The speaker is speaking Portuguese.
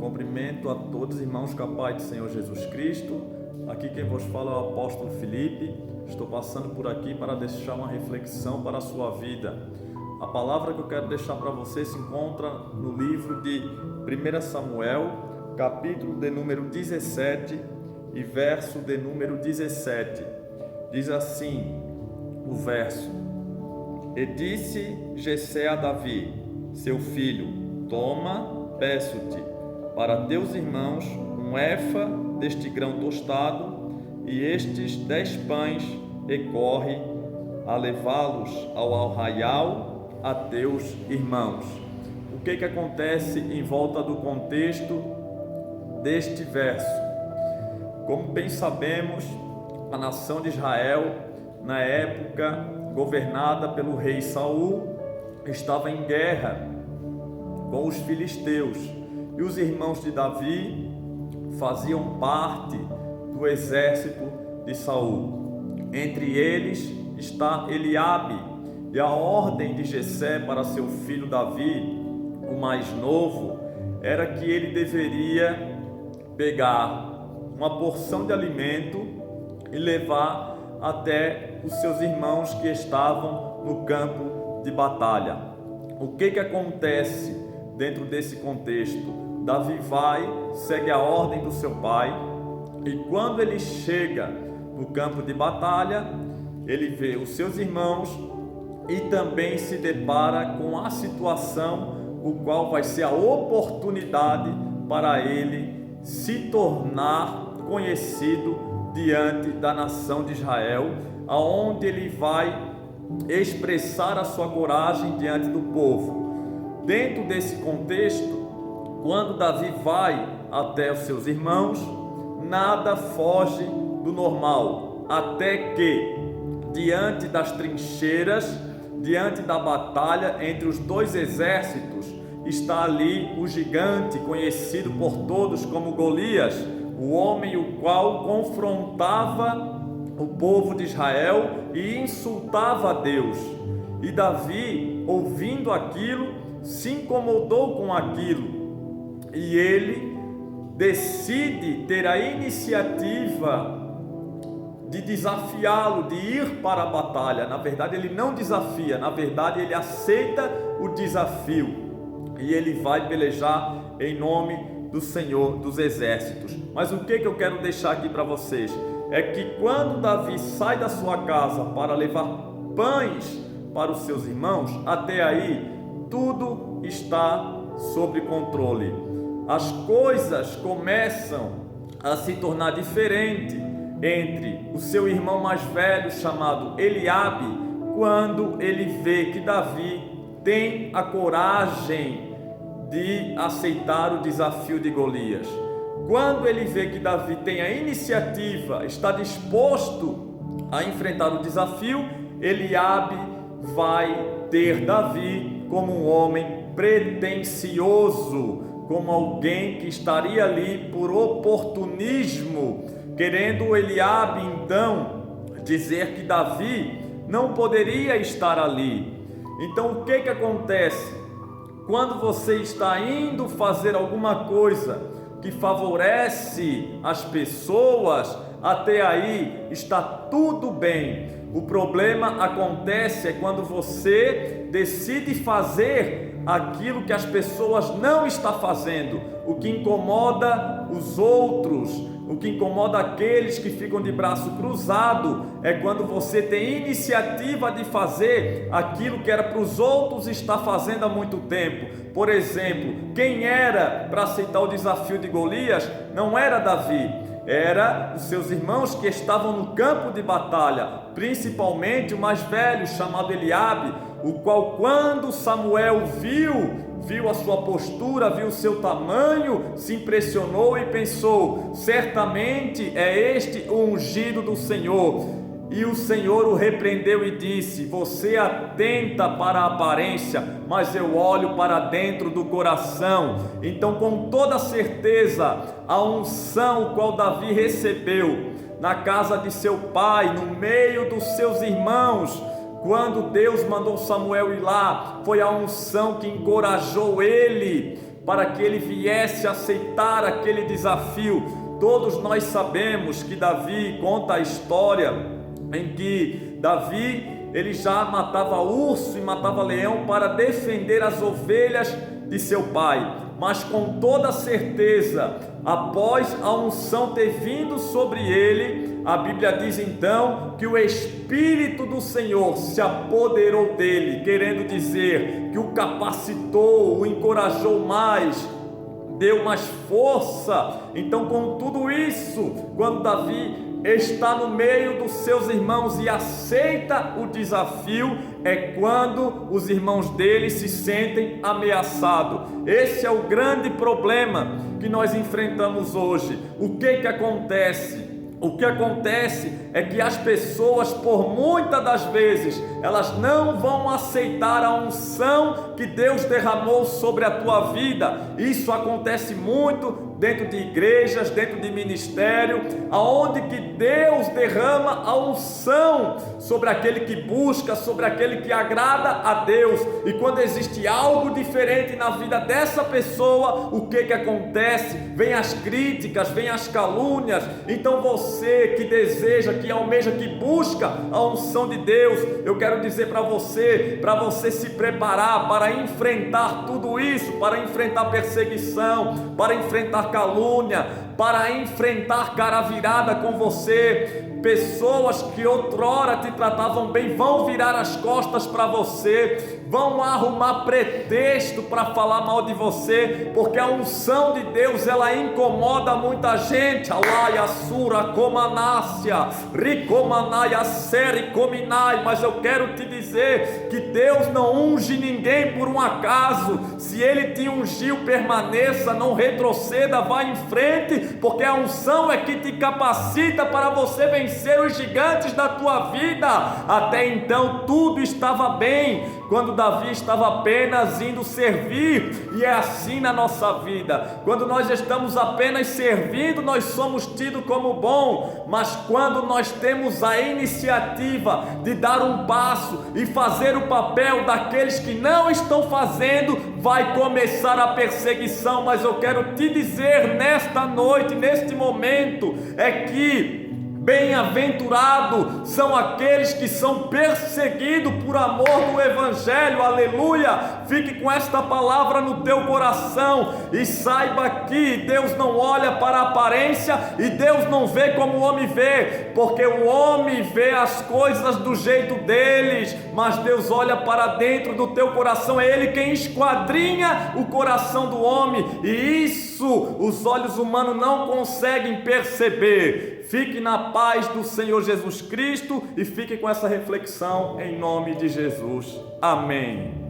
Cumprimento a todos os irmãos com a paz do Senhor Jesus Cristo. Aqui quem vos fala é o apóstolo Felipe. Estou passando por aqui para deixar uma reflexão para a sua vida. A palavra que eu quero deixar para você se encontra no livro de 1 Samuel, capítulo de número 17 e verso de número 17. Diz assim o verso: E disse Jessé a Davi, seu filho: Toma, peço-te, para teus irmãos um efa deste grão tostado e estes 10 pães, e corre a levá-los ao arraial a teus irmãos. O que acontece em volta do contexto deste verso? Como bem sabemos, a nação de Israel, na época governada pelo rei Saul, estava em guerra com os filisteus, e os irmãos de Davi faziam parte do exército de Saul. Entre eles está Eliabe, e a ordem de Jessé para seu filho Davi, o mais novo, era que ele deveria pegar uma porção de alimento e levar até os seus irmãos que estavam no campo de batalha. O que acontece dentro desse contexto? Davi segue a ordem do seu pai, e quando ele chega no campo de batalha, ele vê os seus irmãos e também se depara com a situação, o qual vai ser a oportunidade para ele se tornar conhecido diante da nação de Israel, aonde ele vai expressar a sua coragem diante do povo. Dentro desse contexto, quando Davi vai até os seus irmãos, nada foge do normal, até que, diante das trincheiras, diante da batalha entre os dois exércitos, está ali o gigante conhecido por todos como Golias, o homem o qual confrontava o povo de Israel e insultava a Deus. E Davi, ouvindo aquilo, se incomodou com aquilo, e ele decide ter a iniciativa de desafiá-lo, de ir para a batalha. Na verdade, ele não desafia, na verdade, ele aceita o desafio, e ele vai pelejar em nome do Senhor dos Exércitos. Mas o que eu quero deixar aqui para vocês é que quando Davi sai da sua casa para levar pães para os seus irmãos, até aí tudo está sob controle. As coisas começam a se tornar diferentes entre o seu irmão mais velho, chamado Eliabe, quando ele vê que Davi tem a coragem de aceitar o desafio de Golias. Quando ele vê que Davi tem a iniciativa, está disposto a enfrentar o desafio, Eliabe vai ter Davi como um homem pretensioso, como alguém que estaria ali por oportunismo, querendo Eliabe então dizer que Davi não poderia estar ali. Então o que acontece? Quando você está indo fazer alguma coisa que favorece as pessoas, até aí está tudo bem. O problema acontece quando você decide fazer aquilo que as pessoas não estão fazendo, o que incomoda os outros, o que incomoda aqueles que ficam de braço cruzado, é quando você tem iniciativa de fazer aquilo que era para os outros estar fazendo há muito tempo. Por exemplo, quem era para aceitar o desafio de Golias não era Davi, era os seus irmãos que estavam no campo de batalha, principalmente o mais velho, chamado Eliabe, o qual, quando Samuel viu a sua postura, viu o seu tamanho, se impressionou e pensou: certamente é este o ungido do Senhor. E o Senhor o repreendeu e disse: você atenta para a aparência, mas eu olho para dentro do coração. Então, com toda certeza, a unção o qual Davi recebeu na casa de seu pai, no meio dos seus irmãos, quando Deus mandou Samuel ir lá, foi a unção que encorajou ele para que ele viesse aceitar aquele desafio. Todos nós sabemos que Davi conta a história em que Davi ele já matava urso e matava leão para defender as ovelhas de seu pai, mas com toda certeza, após a unção ter vindo sobre ele, a Bíblia diz então que o Espírito do Senhor se apoderou dele, querendo dizer que o capacitou, o encorajou mais, deu mais força. Então, com tudo isso, quando Davi está no meio dos seus irmãos e aceita o desafio, é quando os irmãos dele se sentem ameaçados. Esse é o grande problema que nós enfrentamos hoje. O que acontece? O que acontece é que as pessoas, por muitas das vezes, elas não vão aceitar a unção que Deus derramou sobre a tua vida. Isso acontece muito dentro de igrejas, dentro de ministério, aonde que Deus derrama a unção sobre aquele que busca, sobre aquele que agrada a Deus. E quando existe algo diferente na vida dessa pessoa, o que acontece? Vem as críticas, vem as calúnias. Então você que deseja, que almeja, que busca a unção de Deus, eu quero dizer para você se preparar para enfrentar tudo isso, para enfrentar perseguição, para enfrentar calúnia, para enfrentar cara virada com você. Pessoas que outrora te tratavam bem vão virar as costas para você, vão arrumar pretexto para falar mal de você, porque a unção de Deus ela incomoda muita gente. Alaia sura comanácia, ricomanaya seri cominai. Mas eu quero te dizer que Deus não unge ninguém por um acaso. Se Ele te ungiu, permaneça, não retroceda, vá em frente, porque a unção é que te capacita para você vencer os gigantes da tua vida. Até então tudo estava bem, quando Davi estava apenas indo servir, e é assim na nossa vida. Quando nós estamos apenas servindo, nós somos tidos como bom, mas quando nós temos a iniciativa de dar um passo e fazer o papel daqueles que não estão fazendo, vai começar a perseguição. Mas eu quero te dizer nesta noite, neste momento, é que bem-aventurados são aqueles que são perseguidos por amor do Evangelho. Aleluia! Fique com esta palavra no teu coração e saiba que Deus não olha para a aparência e Deus não vê como o homem vê, porque o homem vê as coisas do jeito deles, mas Deus olha para dentro do teu coração. É Ele quem esquadrinha o coração do homem, e isso os olhos humanos não conseguem perceber. Fique na paz do Senhor Jesus Cristo e fique com essa reflexão em nome de Jesus. Amém.